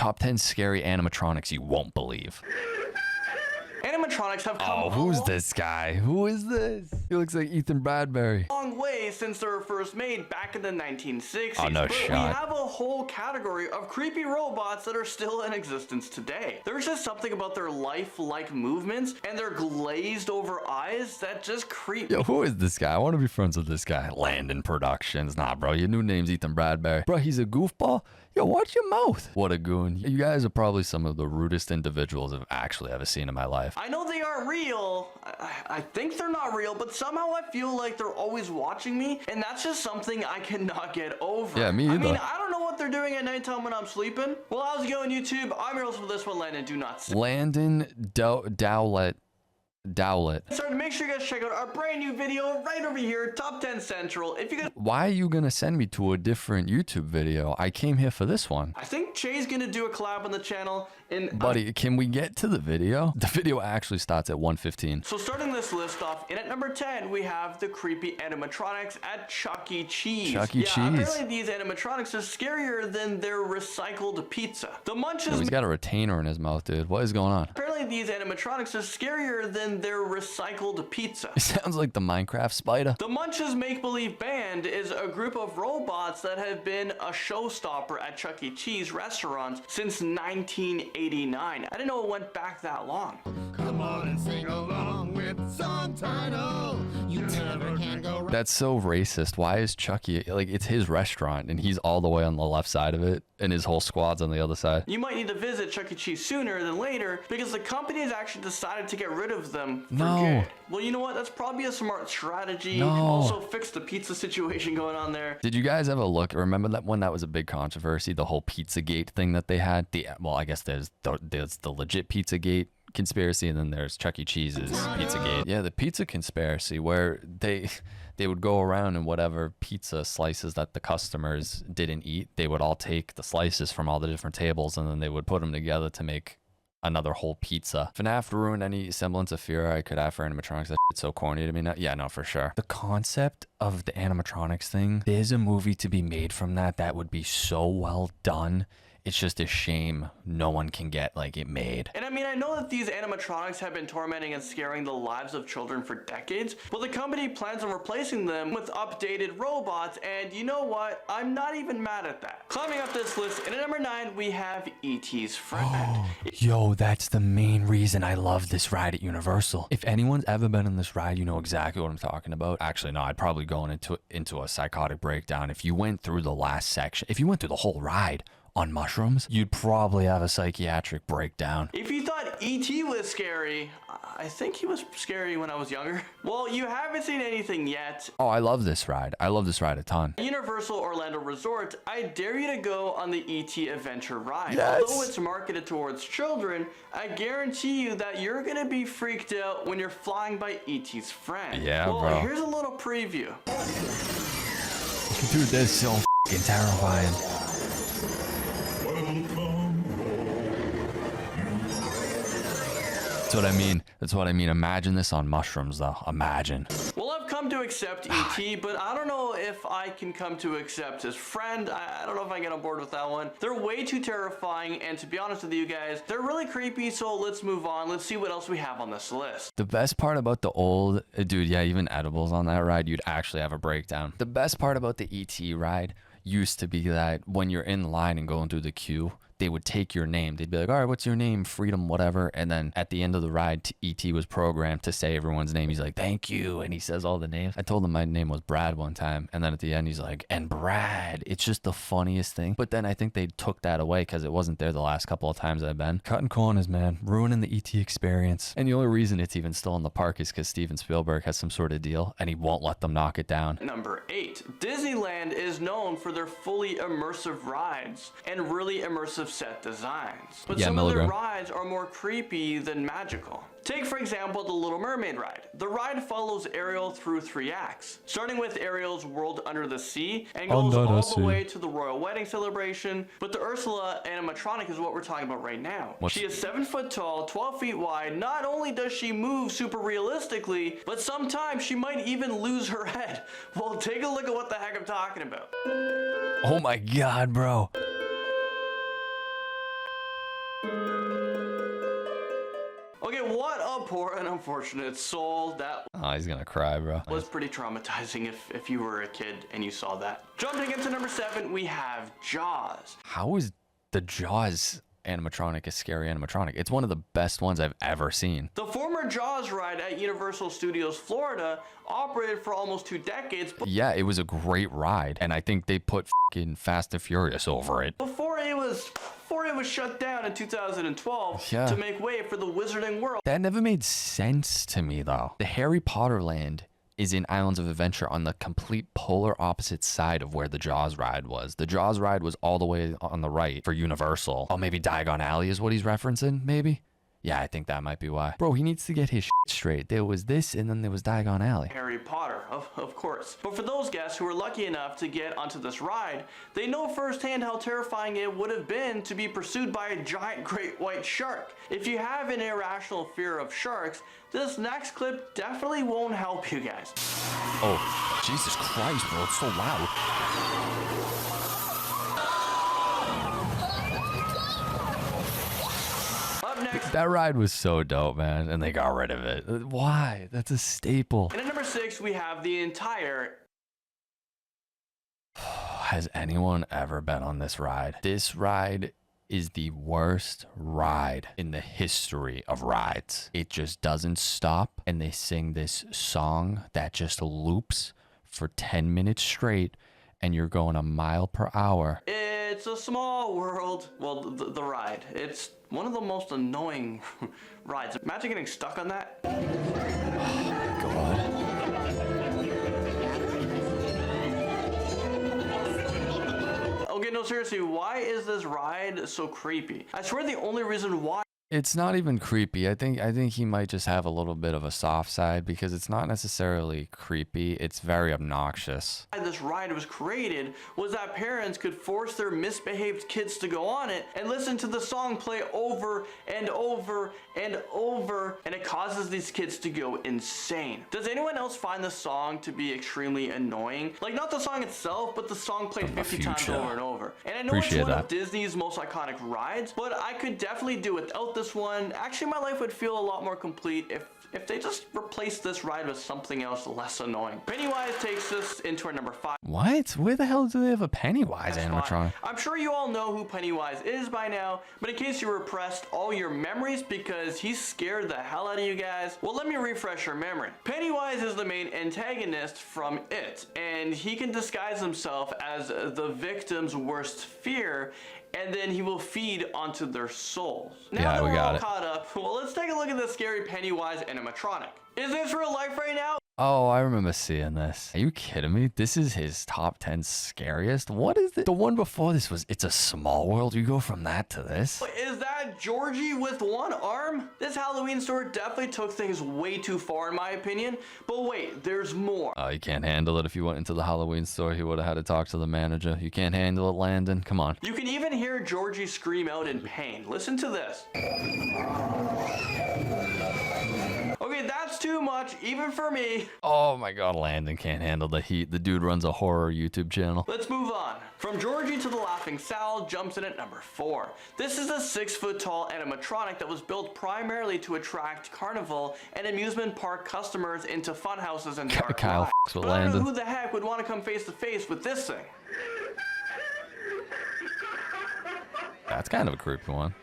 Top 10 scary animatronics you won't believe. Animatronics have come Who's this guy? Who is this? He looks like Ethan Bradbury. a long way since they were first made back in the 1960s. Oh, no but shot. we have a whole category of creepy robots that are still in existence today. There's just something about their lifelike movements and their glazed over eyes that just creep me. Yo, who is this guy? I want to be friends with this guy. Landon Productions. Nah, bro, your new name's Ethan Bradbury. Bro, he's a goofball. Yo, watch your mouth. What a goon. You guys are probably some of the rudest individuals I've actually ever seen in my life. I know they aren't real. I think they're not real, but somehow I feel like they're always watching me, and that's just something I cannot get over. Yeah, me either. I mean, I don't know what they're doing at nighttime when I'm sleeping. Well, how's it going, YouTube? I'm your host for this one, Landon. Do not say. Landon Dowlett. So make sure you guys check out our brand new video right over here, Top 10 Central. If you guys, Why are you going to send me to a different YouTube video? I came here for this one. I think Jay's gonna do a collab on the channel. And Buddy, can we get to the video? The video actually starts at 1:15. so starting this list off, and at number 10, we have the creepy animatronics at Chuck E. Cheese. Chuck E. Cheese. Apparently these animatronics are scarier than their recycled pizza. The Munches. He's got a retainer in his mouth, dude. What is going on? Apparently these animatronics are scarier than their recycled pizza. He sounds like the Minecraft spider. The Munches Make Believe Band is a group of robots that have been a showstopper at Chuck E. Cheese restaurants since 1989. I didn't know it went back that long. Come on and sing along with song title. You never can go wrong. That's so racist. Why is Chucky, like, it's his restaurant and he's all the way on the left side of it and his whole squad's on the other side? You might need to visit Chuck E. Cheese sooner than later because the company has actually decided to get rid of them for No. good. Well, you know what? That's probably a smart strategy. No. Also fix the pizza situation going on there. Did you guys ever look? Remember that when that was a big controversy, the whole Pizzagate thing that they had? Well, I guess there's the legit Pizzagate conspiracy, and then there's Chuck E. Cheese's Pizzagate. Yeah, the pizza conspiracy where they would go around and whatever pizza slices that the customers didn't eat, they would all take the slices from all the different tables and then they would put them together to make another whole pizza. FNAF ruined any semblance of fear I could have for animatronics. That shit's so corny to me now. Yeah, no, for sure. The concept of the animatronics thing, there's a movie to be made from that would be so well done. It's just a shame no one can get like it made. And I mean, I know that these animatronics have been tormenting and scaring the lives of children for decades, but the company plans on replacing them with updated robots, and you know what? I'm not even mad at that. Climbing up this list, and at number 9, we have E.T.'s friend. Yo, that's the main reason I love this ride at Universal. If anyone's ever been in this ride, you know exactly what I'm talking about. Actually, no, I'd probably go into a psychotic breakdown. If you went through the last section, if you went through the whole ride on mushrooms, you'd probably have a psychiatric breakdown. If you thought E.T. was scary, I think he was scary when I was younger. Well, you haven't seen anything yet. Oh, I love this ride. I love this ride a ton. At Universal Orlando Resort, I dare you to go on the E.T. Adventure ride. Yes. Although it's marketed towards children, I guarantee you that you're gonna be freaked out when you're flying by E.T.'s friend. Yeah, well, bro. Here's a little preview. Dude, that's so f***ing terrifying. That's what I mean. That's what I mean. Imagine this on mushrooms, though. Imagine. Well, I've come to accept E.T., but I don't know if I can come to accept his friend. I don't know if I get on board with that one. They're way too terrifying, and to be honest with you guys, they're really creepy, so let's move on. Let's see what else we have on this list. The best part about the old, dude, yeah, even edibles on that ride, you'd actually have a breakdown. The best part about the ET ride used to be that when you're in line and going through the queue, they would take your name. They'd be like, all right, what's your name? Freedom, whatever. And then at the end of the ride, E.T. was programmed to say everyone's name. He's like, thank you. And he says all the names. I told him my name was Brad one time. And then at the end, he's like, and Brad. It's just the funniest thing. But then I think they took that away because it wasn't there the last couple of times I've been. Cutting corners, man. Ruining the E.T. experience. And the only reason it's even still in the park is because Steven Spielberg has some sort of deal and he won't let them knock it down. Number 8. Disneyland is known for their fully immersive rides and really immersive set designs. But Yeah, some of their Milligram. rides are more creepy than magical. Take, for example, the Little Mermaid ride. The ride follows Ariel through 3 acts, starting with Ariel's World Under the Sea and goes Under the all sea. the way to the royal wedding celebration. But the Ursula animatronic is what we're talking about right now. What's- She is 7 foot tall, 12 feet wide. Not only does she move super realistically, but sometimes she might even lose her head. Well, take a look at what the heck I'm talking about. Oh my God, bro. Okay, what a poor and unfortunate soul. That Oh, he's gonna cry, bro. was pretty traumatizing if you were a kid and you saw that. Jumping into number 7, we have Jaws. How is the Jaws animatronic a scary animatronic? It's one of the best ones I've ever seen. The former Jaws ride at Universal Studios Florida operated for almost 2 decades, but Yeah, it was a great ride, and I think they put fucking Fast and Furious over it. before it was shut down in 2012 Yeah. to make way for the Wizarding World. That never made sense to me, though. The Harry Potter land is in Islands of Adventure on the complete polar opposite side of where the Jaws ride was. The Jaws ride was all the way on the right for Universal. Oh, maybe Diagon Alley is what he's referencing, maybe? Yeah, I think that might be why. Bro, he needs to get his shit straight. There was this, and then there was Diagon Alley. Harry Potter, of course. But for those guests who were lucky enough to get onto this ride, they know firsthand how terrifying it would have been to be pursued by a giant great white shark. If you have an irrational fear of sharks, this next clip definitely won't help you guys. Oh, Jesus Christ, bro, it's so loud. Up next, That ride was so dope, man, and they got rid of it. Why? That's a staple. and at number 6, we have the entire Has anyone ever been on this ride? This ride is the worst ride in the history of rides. It just doesn't stop, and they sing this song that just loops for 10 minutes straight, and you're going a mile per hour. It's a Small World. Well, the ride. It's one of the most annoying rides. Imagine getting stuck on that. God. Okay, no, seriously, why is this ride so creepy? I swear the only reason why It's not even creepy. I think he might just have a little bit of a soft side because it's not necessarily creepy. It's very obnoxious. this ride was created was that parents could force their misbehaved kids to go on it and listen to the song play over and over and over, and it causes these kids to go insane. Does anyone else find the song to be extremely annoying? Like, not the song itself, but the song played From the 50 times future. over and over. And I know Appreciate it's one that. of Disney's most iconic rides, but I could definitely do without this one. Actually, my life would feel a lot more complete if they just replaced this ride with something else less annoying. Pennywise takes us into our number 5. What? Where the hell do they have a Pennywise That's animatronic? fine. I'm sure you all know who Pennywise is by now, but in case you repressed all your memories because he scared the hell out of you guys, well, let me refresh your memory. Pennywise is the main antagonist from It, and he can disguise himself as the victim's worst fear, and then he will feed onto their souls. Now Yeah, that we we're got all it. caught up, well, let's take a look at the scary Pennywise animatronic. Is this real life right now? Oh, I remember seeing this. Are you kidding me? This is his top 10 scariest? What is it? The one before this was It's a Small World. You go from that to this? Is that Georgie with one arm? This Halloween store definitely took things way too far in my opinion, but wait, there's more. Oh, you can't handle it. If you went into the Halloween store, he would have had to talk to the manager. You can't handle it, Landon? Come on. You can even hear Georgie scream out in pain. Listen to this. Okay, that's too much, even for me. Oh my god, Landon can't handle the heat. The dude runs a horror YouTube channel. Let's move on. From Georgie to the Laughing Sal jumps in at number 4. This is a 6-foot-tall animatronic that was built primarily to attract carnival and amusement park customers into fun houses and dark Kyle rides. f***s with But I don't know Landon. who the heck would want to come face to face with this thing. That's kind of a creepy one.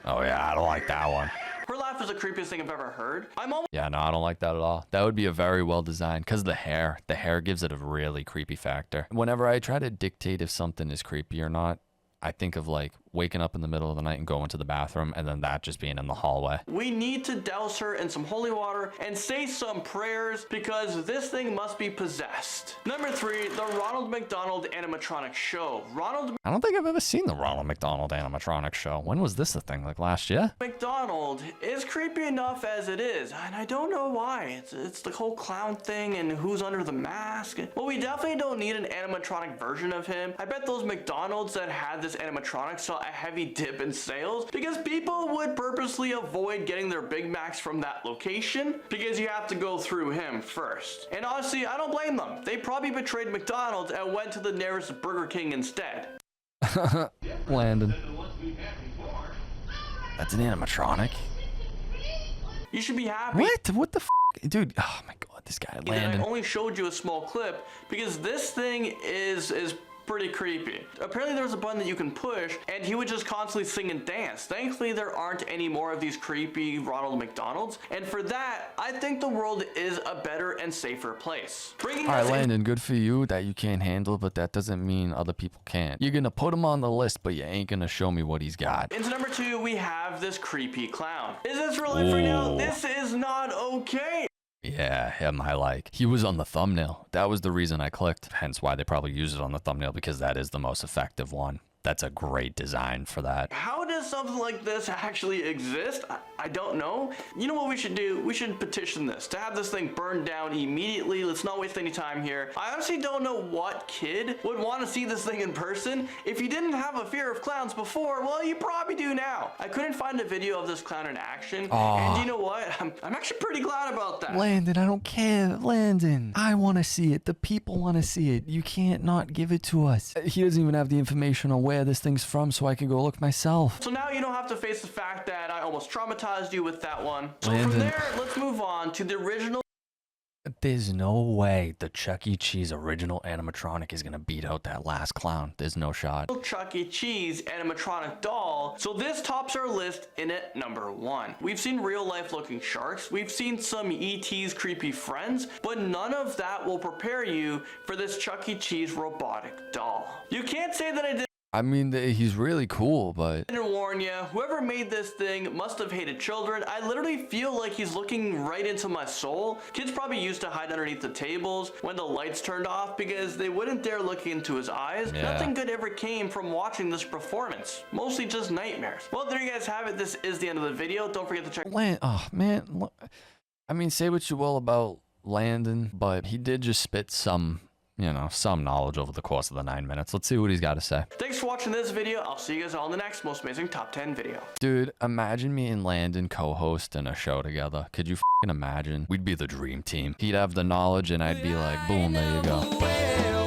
Oh yeah, I don't like that one. Her laugh is the creepiest thing I've ever heard. I'm almost Yeah, no, I don't like that at all. That would be a very well designed, because the hair gives it a really creepy factor. Whenever I try to dictate if something is creepy or not, I think of like waking up in the middle of the night and going to the bathroom and then that just being in the hallway. We need to douse her in some holy water and say some prayers because this thing must be possessed. Number 3, the Ronald McDonald Animatronic Show. Ronald I don't think I've ever seen the Ronald McDonald animatronic show. When was this a thing? Like last year? McDonald is creepy enough as it is, and I don't know why. It's the whole clown thing and who's under the mask. Well, we definitely don't need an animatronic version of him. I bet those McDonald's that had this animatronic saw a heavy dip in sales because people would purposely avoid getting their Big Macs from that location because you have to go through him first. And honestly, I don't blame them. They probably betrayed McDonald's and went to the nearest Burger King instead. Landon. That's an animatronic? You should be happy. What the dude? Oh my god, this guy I Landon. only showed you a small clip because this thing is pretty creepy. Apparently there's a button that you can push and he would just constantly sing and dance. Thankfully there aren't any more of these creepy Ronald McDonalds, and for that I think the world is a better and safer place. All right, Landon, good for you that you can't handle, but that doesn't mean other people can't. You're gonna put him on the list, but you ain't gonna show me what he's got. Into number 2, we have this creepy clown. Is this real life right now? This is not okay. Yeah, him I like. He was on the thumbnail. That was the reason I clicked. Hence why they probably use it on the thumbnail, because that is the most effective one. That's a great design for that. How does something like this actually exist? I don't know. You know what we should do? We should petition this to have this thing burned down immediately. Let's not waste any time here. I honestly don't know what kid would want to see this thing in person. If you didn't have a fear of clowns before, well, you probably do now. I couldn't find a video of this clown in action. And you know what? I'm actually pretty glad about that. Landon, I don't care. Landon, I want to see it. The people want to see it. You can't not give it to us. He doesn't even have the information on where this thing's from, so I can go look myself. So now you don't have to face the fact that I almost traumatized you with that one. So Landon. from there, let's move on to the original. There's no way the Chuck E. Cheese original animatronic is gonna beat out that last clown. There's no shot. Chuck E. Cheese animatronic doll. So this tops our list in at number 1. We've seen real life looking sharks. We've seen some E.T.'s creepy friends, but none of that will prepare you for this Chuck E. Cheese robotic doll. You can't say that I did. I mean, he's really cool, but... I didn't warn you. Whoever made this thing must have hated children. I literally feel like he's looking right into my soul. Kids probably used to hide underneath the tables when the lights turned off because they wouldn't dare look into his eyes. Yeah. Nothing good ever came from watching this performance. Mostly just nightmares. Well, there you guys have it. This is the end of the video. Don't forget to check... Oh, man. I mean, say what you will about Landon, but he did just spit some... you know, some knowledge over the course of the 9 minutes. Let's see what he's got to say. Thanks for watching this video. I'll see you guys all in the next most amazing top 10 video. Dude, imagine me and Landon co-hosting a show together. Could you f***ing imagine? We'd be the dream team. He'd have the knowledge and I'd be like, boom, there you go.